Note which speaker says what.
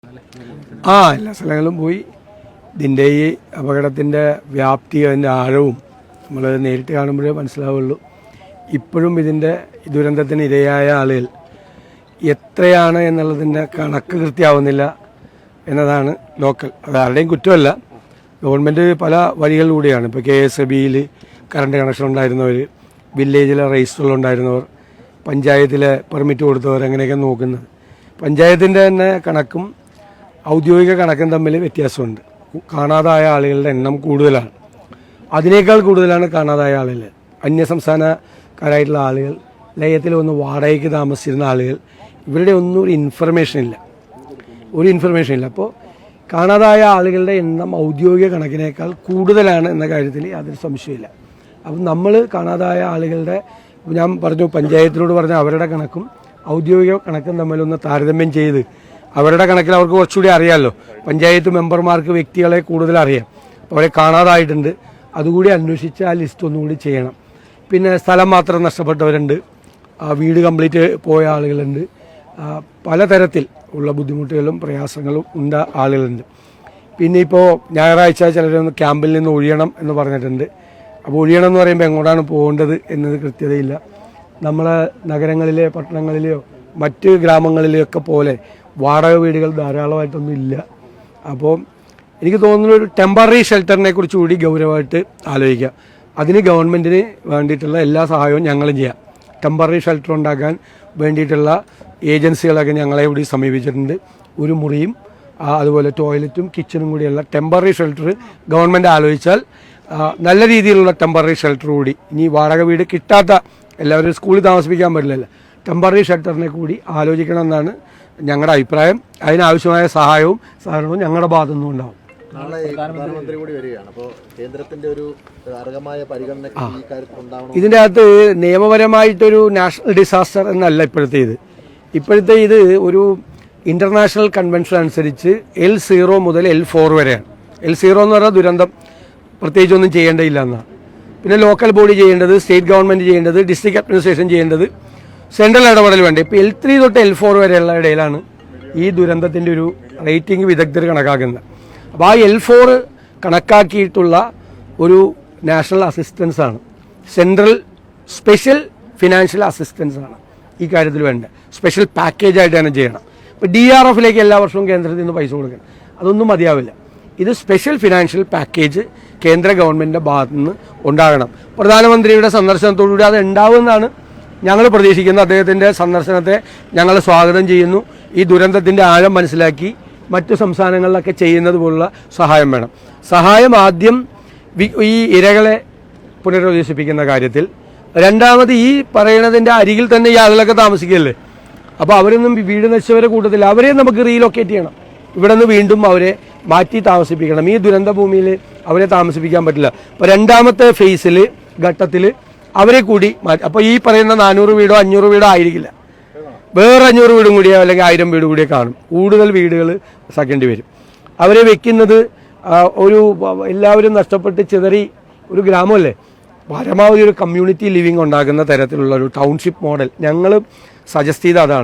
Speaker 1: എല്ലാ സ്ഥലങ്ങളിലും പോയി. ഇതിൻ്റെ ഈ അപകടത്തിൻ്റെ വ്യാപ്തി, അതിൻ്റെ ആഴവും നമ്മൾ നേരിട്ട് കാണുമ്പോഴേ മനസ്സിലാവുള്ളൂ. ഇപ്പോഴും ഇതിൻ്റെ ദുരന്തത്തിന് ഇരയായ ആളുകൾ എത്രയാണ് എന്നുള്ളതിൻ്റെ കണക്ക് കൃത്യമാവുന്നില്ല എന്നതാണ് ലോക്കൽ. അത് ആരുടെയും കുറ്റമല്ല. ഗവൺമെൻറ് പല വഴികളിലൂടെയാണ്. ഇപ്പോൾ KSBയിൽ കറണ്ട് കണക്ഷൻ ഉണ്ടായിരുന്നവർ, വില്ലേജിലെ രജിസ്റ്ററിൽ ഉണ്ടായിരുന്നവർ, പഞ്ചായത്തിലെ പെർമിറ്റ് കൊടുത്തവർ, അങ്ങനെയൊക്കെ നോക്കുന്നത്. പഞ്ചായത്തിൻ്റെ തന്നെ കണക്കും ഔദ്യോഗിക കണക്കും തമ്മിൽ വ്യത്യാസമുണ്ട്. കാണാതായ ആളുകളുടെ എണ്ണം കൂടുതലാണ്. അതിനേക്കാൾ കൂടുതലാണ് കാണാതായ ആളുകൾ. അന്യസംസ്ഥാനക്കാരായിട്ടുള്ള ആളുകൾ, ലയത്തിൽ വന്ന് വാടകയ്ക്ക് താമസിച്ചിരുന്ന ആളുകൾ, ഇവരുടെ ഒന്നും ഒരു ഇൻഫർമേഷൻ ഇല്ല. അപ്പോൾ കാണാതായ ആളുകളുടെ എണ്ണം ഔദ്യോഗിക കണക്കിനേക്കാൾ കൂടുതലാണ് എന്ന കാര്യത്തിൽ യാതൊരു സംശയമില്ല. അപ്പം നമ്മൾ കാണാതായ ആളുകളുടെ, ഞാൻ പറഞ്ഞു, പഞ്ചായത്തിനോട് പറഞ്ഞ അവരുടെ കണക്കും ഔദ്യോഗിക കണക്കും തമ്മിലൊന്ന് താരതമ്യം ചെയ്ത്, അവരുടെ കണക്കിൽ അവർക്ക് കുറച്ചുകൂടി അറിയാമല്ലോ. പഞ്ചായത്ത് മെമ്പർമാർക്ക് വ്യക്തികളെ കൂടുതൽ അറിയാം. അപ്പോൾ അവരെ കാണാതായിട്ടുണ്ട്, അതുകൂടി അന്വേഷിച്ച് ആ ലിസ്റ്റ് ഒന്നുകൂടി ചെയ്യണം. പിന്നെ സ്ഥലം മാത്രം നഷ്ടപ്പെട്ടവരുണ്ട്, വീട് കംപ്ലീറ്റ് പോയ ആളുകളുണ്ട്, പലതരത്തിൽ ഉള്ള ബുദ്ധിമുട്ടുകളും പ്രയാസങ്ങളും ഉണ്ട് ആളുകളുണ്ട്. പിന്നെ ഇപ്പോൾ ഞായറാഴ്ച ചിലരൊന്ന് ക്യാമ്പിൽ നിന്ന് ഒഴിയണം എന്ന് പറഞ്ഞിട്ടുണ്ട്. അപ്പോൾ ഒഴിയണം എന്ന് പറയുമ്പോൾ എങ്ങോട്ടാണ് പോകേണ്ടത് എന്നത് കൃത്യതയില്ല. നമ്മളെ നഗരങ്ങളിലെ, പട്ടണങ്ങളിലെയോ മറ്റ് ഗ്രാമങ്ങളിലെയൊക്കെ പോലെ വാടക വീടുകൾ ധാരാളമായിട്ടൊന്നും ഇല്ല. അപ്പോൾ എനിക്ക് തോന്നുന്ന ഒരു ടെമ്പററി ഷെൽട്ടറിനെ കുറിച്ച് കൂടി ഗൗരവമായിട്ട് ആലോചിക്കുക. അതിന് ഗവൺമെൻറ്റിന് വേണ്ടിയിട്ടുള്ള എല്ലാ സഹായവും ഞങ്ങളും ചെയ്യാം. ടെമ്പററി ഷെൽട്ടർ ഉണ്ടാക്കാൻ വേണ്ടിയിട്ടുള്ള ഏജൻസികളൊക്കെ ഞങ്ങളെ കൂടി സമീപിച്ചിട്ടുണ്ട്. ഒരു മുറിയും അതുപോലെ ടോയ്ലറ്റും കിച്ചണും കൂടിയുള്ള ടെമ്പററി ഷെൽട്ടർ ഗവൺമെൻറ് ആലോചിച്ചാൽ നല്ല രീതിയിലുള്ള ടെമ്പററി ഷെൽട്ടർ കൂടി, ഇനി വാടക വീട് കിട്ടാത്ത എല്ലാവരും സ്കൂളിൽ താമസിപ്പിക്കാൻ പറ്റില്ലല്ലോ, ടെമ്പററി ഷെൽട്ടറിനെ കൂടി ആലോചിക്കണമെന്നാണ് ഞങ്ങളുടെ അഭിപ്രായം. അതിനാവശ്യമായ സഹായവും സഹകരണവും ഞങ്ങളുടെ ഭാഗത്തുനിന്നും ഉണ്ടാവും.
Speaker 2: പ്രധാനമന്ത്രി കൂടി വരികയാണ്. അപ്പോൾ കേന്ദ്രത്തിന്റെ ഒരു അർഹമായ പരിഗണന ഈ കാര്യത്തിൽ ഉണ്ടാവണം.
Speaker 1: ഇതിൻ്റെ അകത്ത് നിയമപരമായിട്ടൊരു നാഷണൽ ഡിസാസ്റ്റർ എന്നല്ല ഇപ്പോഴത്തെ ഇത് ഒരു ഇൻ്റർനാഷണൽ കൺവെൻഷൻ അനുസരിച്ച് L0 മുതൽ L4 വരെയാണ്. L0 എന്ന് പറഞ്ഞാൽ ദുരന്തം, പ്രത്യേകിച്ചൊന്നും ചെയ്യേണ്ടതില്ല എന്നാണ്. പിന്നെ ലോക്കൽ ബോഡി ചെയ്യേണ്ടത്, സ്റ്റേറ്റ് ഗവൺമെൻറ് ചെയ്യേണ്ടത്, ഡിസ്ട്രിക്ട് അഡ്മിനിസ്ട്രേഷൻ ചെയ്യേണ്ടത്, സെൻട്രൽ ഇടപെടൽ വേണ്ട. ഇപ്പോൾ L3 തൊട്ട് L4 വരെയുള്ള ഇടയിലാണ് ഈ ദുരന്തത്തിൻ്റെ ഒരു റേറ്റിംഗ് വിദഗ്ധർ കണക്കാക്കുന്നത്. അപ്പോൾ ആ L4 കണക്കാക്കിയിട്ടുള്ള ഒരു നാഷണൽ അസിസ്റ്റൻസാണ്, സെൻട്രൽ സ്പെഷ്യൽ ഫിനാൻഷ്യൽ അസിസ്റ്റൻസാണ് ഈ കാര്യത്തിൽ വേണ്ട. സ്പെഷ്യൽ പാക്കേജായിട്ട് തന്നെ ചെയ്യണം. ഇപ്പോൾ DRFലേക്ക് എല്ലാ വർഷവും കേന്ദ്രത്തിൽ നിന്ന് പൈസ കൊടുക്കണം, അതൊന്നും മതിയാവില്ല. ഇത് സ്പെഷ്യൽ ഫിനാൻഷ്യൽ പാക്കേജ് കേന്ദ്ര ഗവൺമെൻറ്റിൻ്റെ ഭാഗത്തു നിന്ന് ഉണ്ടാകണം. പ്രധാനമന്ത്രിയുടെ സന്ദർശനത്തോടുകൂടി അത് ഉണ്ടാവുമെന്നാണ് ഞങ്ങൾ പ്രതീക്ഷിക്കുന്നത്. അദ്ദേഹത്തിൻ്റെ സന്ദർശനത്തെ ഞങ്ങൾ സ്വാഗതം ചെയ്യുന്നു. ഈ ദുരന്തത്തിൻ്റെ ആഴം മനസ്സിലാക്കി മറ്റു സംസ്ഥാനങ്ങളിലൊക്കെ ചെയ്യുന്നത് പോലുള്ള സഹായം വേണം. സഹായം ആദ്യം ഈ ഇരകളെ പുനരധിവസിപ്പിക്കുന്ന കാര്യത്തിൽ, രണ്ടാമത് ഈ പറയുന്നതിൻ്റെ അരികിൽ തന്നെ ഈ ആളുകളൊക്കെ താമസിക്കുകയല്ലേ. അപ്പോൾ അവരൊന്നും വീട് നശിച്ചവരെ കൂട്ടത്തില്ല, അവരെ നമുക്ക് റീലൊക്കേറ്റ് ചെയ്യണം. ഇവിടെ നിന്ന് വീണ്ടും അവരെ മാറ്റി താമസിപ്പിക്കണം. ഈ ദുരന്ത ഭൂമിയിൽ അവരെ താമസിപ്പിക്കാൻ പറ്റില്ല. അപ്പോൾ രണ്ടാമത്തെ ഘട്ടത്തിൽ അവരെ കൂടി മാറ്റി. അപ്പോൾ ഈ പറയുന്ന 400 വീടോ 500 വീടോ ആയിരിക്കില്ല, വേറെ 500 വീടും കൂടിയോ അല്ലെങ്കിൽ 1000 വീട് കൂടിയോ കാണും. കൂടുതൽ വീടുകൾ സക്കേണ്ടി വരും. അവരെ വെക്കുന്നത് എല്ലാവരും നഷ്ടപ്പെട്ട് ചിതറി ഒരു ഗ്രാമമല്ലേ, പരമാവധി ഒരു കമ്മ്യൂണിറ്റി ലിവിങ് ഉണ്ടാക്കുന്ന തരത്തിലുള്ള ഒരു ടൗൺഷിപ്പ് മോഡൽ ഞങ്ങൾ സജസ്റ്റ് ചെയ്ത അതാണ്.